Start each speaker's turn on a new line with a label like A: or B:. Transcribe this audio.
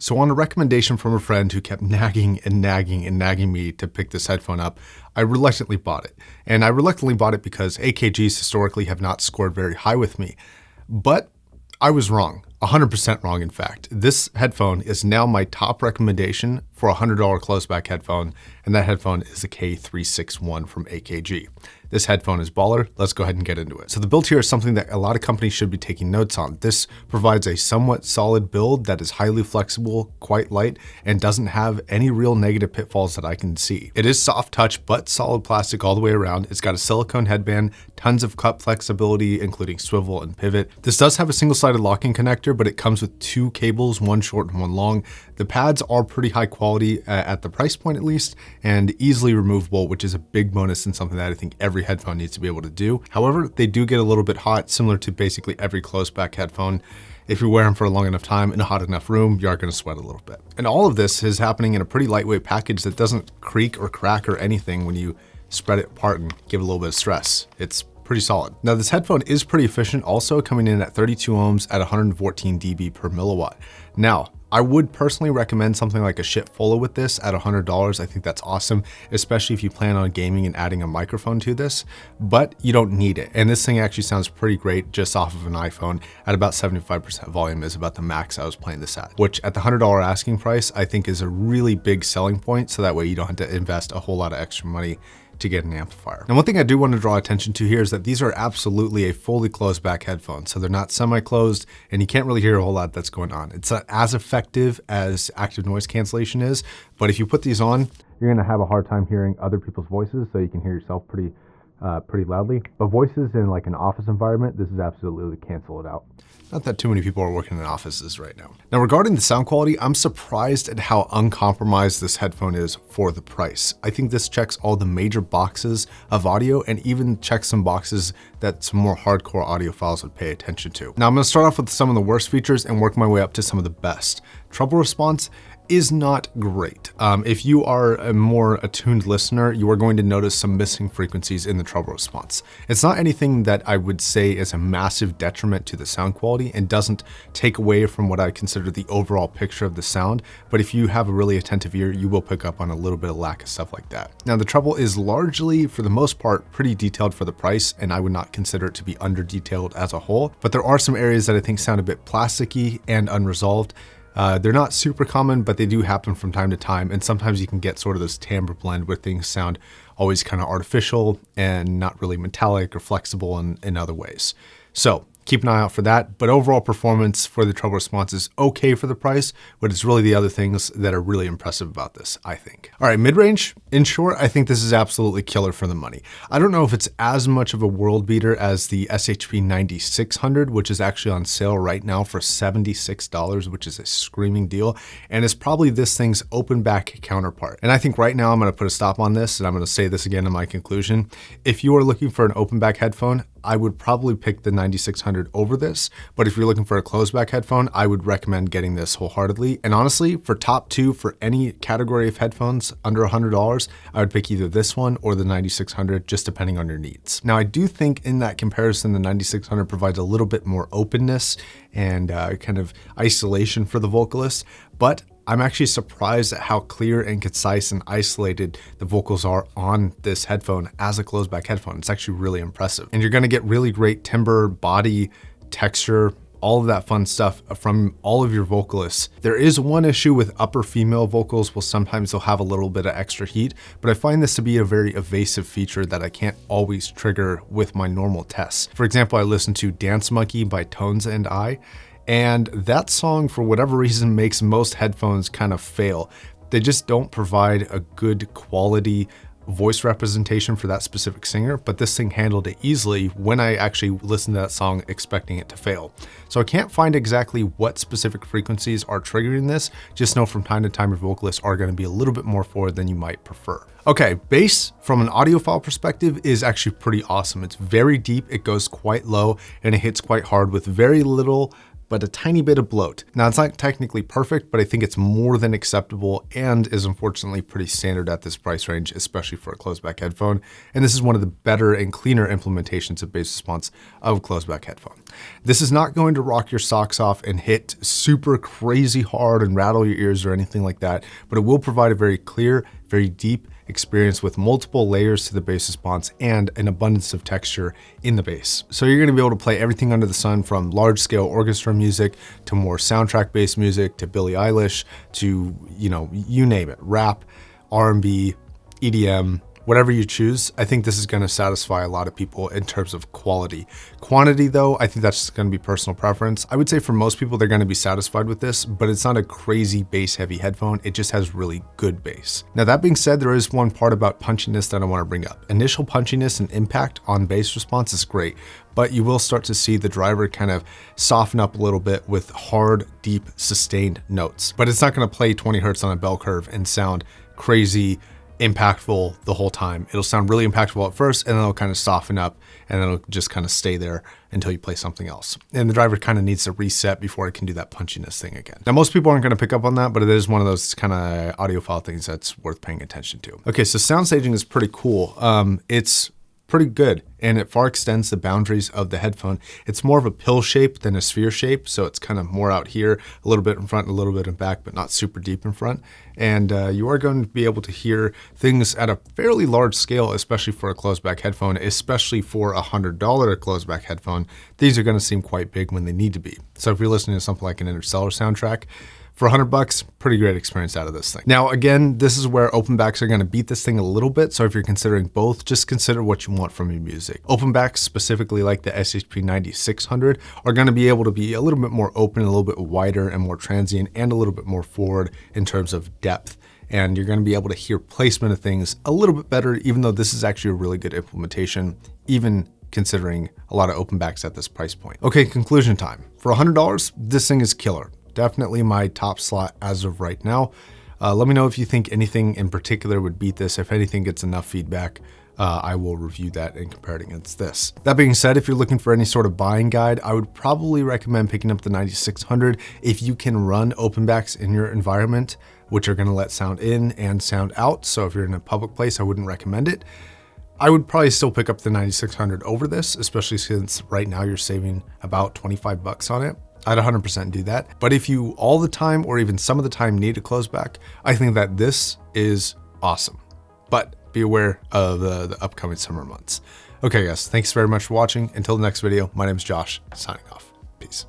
A: So on a recommendation from a friend who kept nagging me to pick this headphone up, I reluctantly bought it. And I reluctantly bought it because AKGs historically have not scored very high with me. But I was wrong, 100% wrong in fact. This headphone is now my top recommendation for a $100 closeback headphone, and that headphone is the K361 from AKG. This headphone is baller. Let's go ahead and get into it. So the build here is something that a lot of companies should be taking notes on. This provides a somewhat solid build that is highly flexible, quite light, and doesn't have any real negative pitfalls that I can see. It is soft touch, but solid plastic all the way around. It's got a silicone headband, tons of cup flexibility, including swivel and pivot. This does have a single-sided locking connector, but it comes with two cables, one short and one long. The pads are pretty high quality at the price point at least, and easily removable, which is a big bonus and something that I think every headphone needs to be able to do. However, they do get a little bit hot, similar to basically every closeback headphone. If you wear them for a long enough time in a hot enough room, you are going to sweat a little bit. And all of this is happening in a pretty lightweight package that doesn't creak or crack or anything when you spread it apart and give it a little bit of stress. It's pretty solid. Now this headphone is pretty efficient, also coming in at 32 ohms at 114 dB per milliwatt. Now, I would personally recommend something like a shit Fulla with this at $100. I think that's awesome, especially if you plan on gaming and adding a microphone to this, but you don't need it. And this thing actually sounds pretty great just off of an iPhone at about 75% volume is about the max I was playing this at, which at the $100 asking price, I think is a really big selling point. So that way you don't have to invest a whole lot of extra money to get an amplifier. And one thing I do want to draw attention to here is that these are absolutely a fully closed back headphone. So they're not semi-closed and you can't really hear a whole lot that's going on. It's not as effective as active noise cancellation is, but if you put these on, you're going to have a hard time hearing other people's voices. So you can hear yourself pretty loudly, but voices in like an office environment, this is absolutely cancel it out. Not that too many people are working in offices right now. Now, regarding the sound quality, I'm surprised at how uncompromised this headphone is for the price. I think this checks all the major boxes of audio and even checks some boxes that some more hardcore audiophiles would pay attention to. Now, I'm gonna start off with some of the worst features and work my way up to some of the best. Treble response is not great. If you are a more attuned listener, you are going to notice some missing frequencies in the treble response. It's not anything that I would say is a massive detriment to the sound quality and doesn't take away from what I consider the overall picture of the sound. But if you have a really attentive ear, you will pick up on a little bit of lack of stuff like that. Now, the treble is largely, for the most part, pretty detailed for the price, and I would not consider it to be under detailed as a whole. But there are some areas that I think sound a bit plasticky and unresolved. They're not super common, but they do happen from time to time. And sometimes you can get sort of this timbre blend where things sound always kind of artificial and not really metallic or flexible in other ways. So keep an eye out for that. But overall performance for the treble response is okay for the price, but it's really the other things that are really impressive about this, I think. All right, mid-range, in short, I think this is absolutely killer for the money. I don't know if it's as much of a world beater as the SHP 9600, which is actually on sale right now for $76, which is a screaming deal. And it's probably this thing's open back counterpart. And I think right now I'm gonna put a stop on this, and I'm gonna say this again in my conclusion. If you are looking for an open back headphone, I would probably pick the 9600 over this, but if you're looking for a closeback headphone, I would recommend getting this wholeheartedly. And honestly, for top two for any category of headphones under $100, I would pick either this one or the 9600, just depending on your needs. Now, I do think in that comparison, the 9600 provides a little bit more openness and kind of isolation for the vocalist, but I'm actually surprised at how clear and concise and isolated the vocals are on this headphone as a closeback headphone. It's actually really impressive. And you're gonna get really great timbre, body, texture, all of that fun stuff from all of your vocalists. There is one issue with upper female vocals. Well, sometimes they'll have a little bit of extra heat, but I find this to be a very evasive feature that I can't always trigger with my normal tests. For example, I listened to Dance Monkey by Tones and I, and that song, for whatever reason, makes most headphones kind of fail. They just don't provide a good quality voice representation for that specific singer, but this thing handled it easily when I actually listened to that song expecting it to fail. So I can't find exactly what specific frequencies are triggering this, just know from time to time your vocalists are going to be a little bit more forward than you might prefer. Okay, bass from an audiophile perspective is actually pretty awesome. It's very deep, it goes quite low, and it hits quite hard with very little but a tiny bit of bloat. Now, it's not technically perfect, but I think it's more than acceptable and is unfortunately pretty standard at this price range, especially for a closed-back headphone. And this is one of the better and cleaner implementations of bass response of a closed-back headphone. This is not going to rock your socks off and hit super crazy hard and rattle your ears or anything like that, but it will provide a very clear, very deep experience with multiple layers to the bass response and an abundance of texture in the bass. So you're gonna be able to play everything under the sun, from large scale orchestra music to more soundtrack based music to Billie Eilish to, you name it, rap, R&B, EDM, whatever you choose. I think this is going to satisfy a lot of people in terms of quality. Quantity though, I think that's going to be personal preference. I would say for most people, they're going to be satisfied with this, but it's not a crazy bass heavy headphone. It just has really good bass. Now that being said, there is one part about punchiness that I want to bring up. Initial punchiness and impact on bass response is great, but you will start to see the driver kind of soften up a little bit with hard, deep, sustained notes. But it's not going to play 20 hertz on a bell curve and sound crazy impactful the whole time. It'll sound really impactful at first, and then it'll kind of soften up, and then it'll just kind of stay there until you play something else. And the driver kind of needs to reset before it can do that punchiness thing again. Now, most people aren't going to pick up on that, but it is one of those kind of audiophile things that's worth paying attention to. Okay, so sound staging is pretty cool. It's pretty good, and it far extends the boundaries of the headphone. It's more of a pill shape than a sphere shape, so it's kind of more out here, a little bit in front, a little bit in back, but not super deep in front. And you are going to be able to hear things at a fairly large scale, especially for a closed-back headphone, especially for a $100 closed-back headphone. These are going to seem quite big when they need to be. So if you're listening to something like an Interstellar soundtrack, for $100, pretty great experience out of this thing. Now, again, this is where open backs are going to beat this thing a little bit. So if you're considering both, just consider what you want from your music. Open backs, specifically like the SHP 9600, are going to be able to be a little bit more open, a little bit wider and more transient, and a little bit more forward in terms of depth. And you're going to be able to hear placement of things a little bit better, even though this is actually a really good implementation, even considering a lot of open backs at this price point. Okay, conclusion time. For $100, this thing is killer. Definitely my top slot as of right now. Let me know if you think anything in particular would beat this. If anything gets enough feedback, I will review that and compare it against this. That being said, if you're looking for any sort of buying guide, I would probably recommend picking up the 9600 if you can run open backs in your environment, which are going to let sound in and sound out. So if you're in a public place, I wouldn't recommend it. I would probably still pick up the 9600 over this, especially since right now you're saving about 25 bucks on it. I'd 100% do that. But if you all the time or even some of the time need a closed-back, I think that this is awesome. But be aware of the upcoming summer months. Okay, guys, thanks very much for watching. Until the next video, my name is Josh, signing off. Peace.